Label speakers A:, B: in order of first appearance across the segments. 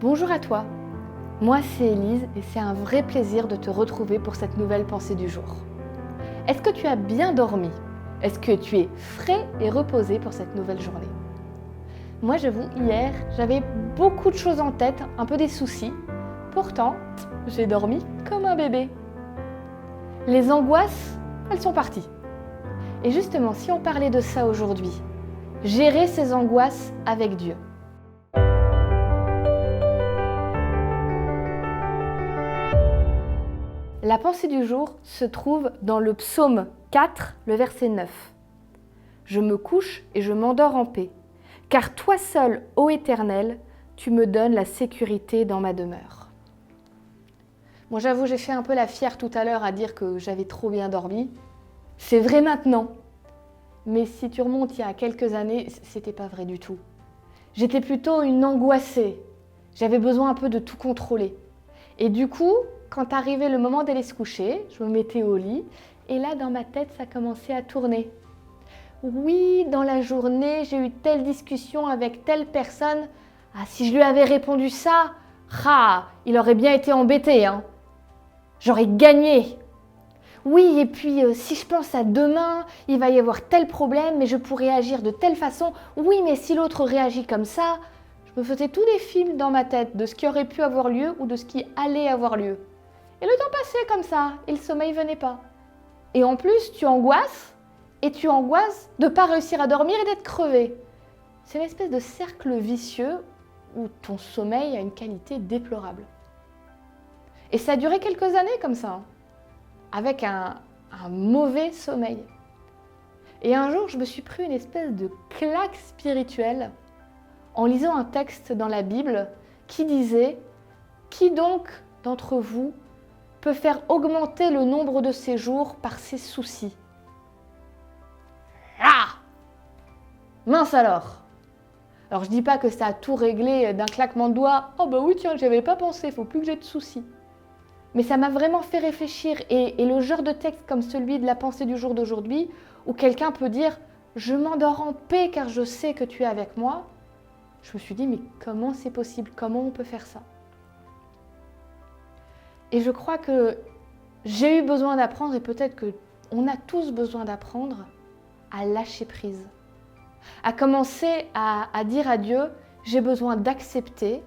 A: Bonjour à toi, moi c'est Élise et c'est un vrai plaisir de te retrouver pour cette nouvelle pensée du jour. Est-ce que tu as bien dormi? Est-ce que tu es frais et reposé pour cette nouvelle journée? Moi j'avoue, hier j'avais beaucoup de choses en tête, un peu des soucis. Pourtant, j'ai dormi comme un bébé. Les angoisses, elles sont parties. Et justement, si on parlait de ça aujourd'hui, gérer ses angoisses avec Dieu. La pensée du jour se trouve dans le psaume 4, le verset 9. Je me couche et je m'endors en paix, car toi seul, ô Éternel, tu me donnes la sécurité dans ma demeure. Bon, j'avoue, j'ai fait un peu la fière tout à l'heure à dire que j'avais trop bien dormi. C'est vrai maintenant. Mais si tu remontes il y a quelques années, c'était pas vrai du tout. J'étais plutôt une angoissée. J'avais besoin un peu de tout contrôler. Et du coup, quand arrivait le moment d'aller se coucher, je me mettais au lit et là, dans ma tête, ça commençait à tourner. Oui, dans la journée, j'ai eu telle discussion avec telle personne. Ah, si je lui avais répondu ça, il aurait bien été embêté, hein. J'aurais gagné. Oui, et puis si je pense à demain, il va y avoir tel problème, mais je pourrais agir de telle façon. Oui, mais si l'autre réagit comme ça, je me faisais tous des films dans ma tête de ce qui aurait pu avoir lieu ou de ce qui allait avoir lieu. Et le temps passait comme ça, et le sommeil venait pas. Et en plus, tu angoisses de ne pas réussir à dormir et d'être crevé. C'est une espèce de cercle vicieux où ton sommeil a une qualité déplorable. Et ça a duré quelques années comme ça, avec un mauvais sommeil. Et un jour, je me suis pris une espèce de claque spirituelle en lisant un texte dans la Bible qui disait « Qui donc d'entre vous peut faire augmenter le nombre de ses jours par ses soucis ?» Mince alors! Alors je dis pas que ça a tout réglé d'un claquement de doigts. Oh bah oui tiens, j'y avais pas pensé, faut plus que j'ai de soucis. Mais ça m'a vraiment fait réfléchir et le genre de texte comme celui de la pensée du jour d'aujourd'hui où quelqu'un peut dire « Je m'endors en paix car je sais que tu es avec moi », je me suis dit « Mais comment c'est possible? Comment on peut faire ça ?» Et je crois que j'ai eu besoin d'apprendre, et peut-être qu'on a tous besoin d'apprendre, à lâcher prise. À commencer à dire à Dieu « J'ai besoin d'accepter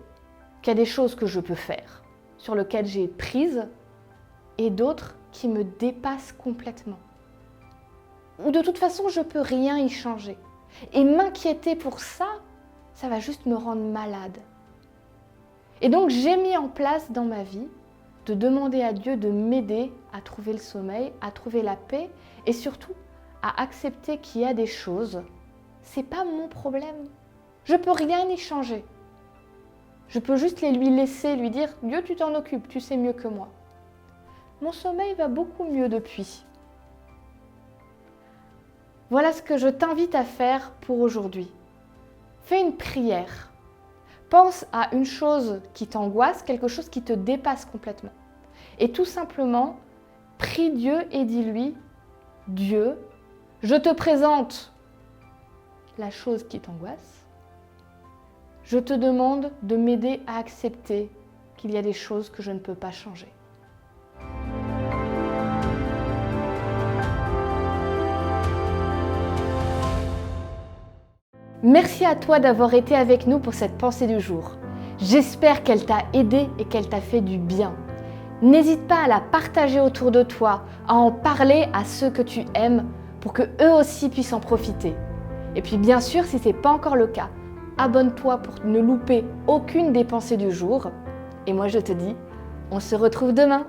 A: qu'il y a des choses que je peux faire, sur lesquelles j'ai prise, et d'autres qui me dépassent complètement. Ou de toute façon, je ne peux rien y changer. Et m'inquiéter pour ça, ça va juste me rendre malade. » Et donc, j'ai mis en place dans ma vie de demander à Dieu de m'aider à trouver le sommeil, à trouver la paix et surtout à accepter qu'il y a des choses, c'est pas mon problème. Je peux rien y changer. Je peux juste lui laisser, lui dire « Dieu, tu t'en occupes, tu sais mieux que moi. » Mon sommeil va beaucoup mieux depuis. Voilà ce que je t'invite à faire pour aujourd'hui. Fais une prière. Pense à une chose qui t'angoisse, quelque chose qui te dépasse complètement. Et tout simplement, prie Dieu et dis-lui « Dieu, je te présente la chose qui t'angoisse. Je te demande de m'aider à accepter qu'il y a des choses que je ne peux pas changer. » Merci à toi d'avoir été avec nous pour cette pensée du jour. J'espère qu'elle t'a aidé et qu'elle t'a fait du bien. N'hésite pas à la partager autour de toi, à en parler à ceux que tu aimes pour qu'eux aussi puissent en profiter. Et puis bien sûr, si ce n'est pas encore le cas, abonne-toi pour ne louper aucune des pensées du jour. Et moi je te dis, on se retrouve demain.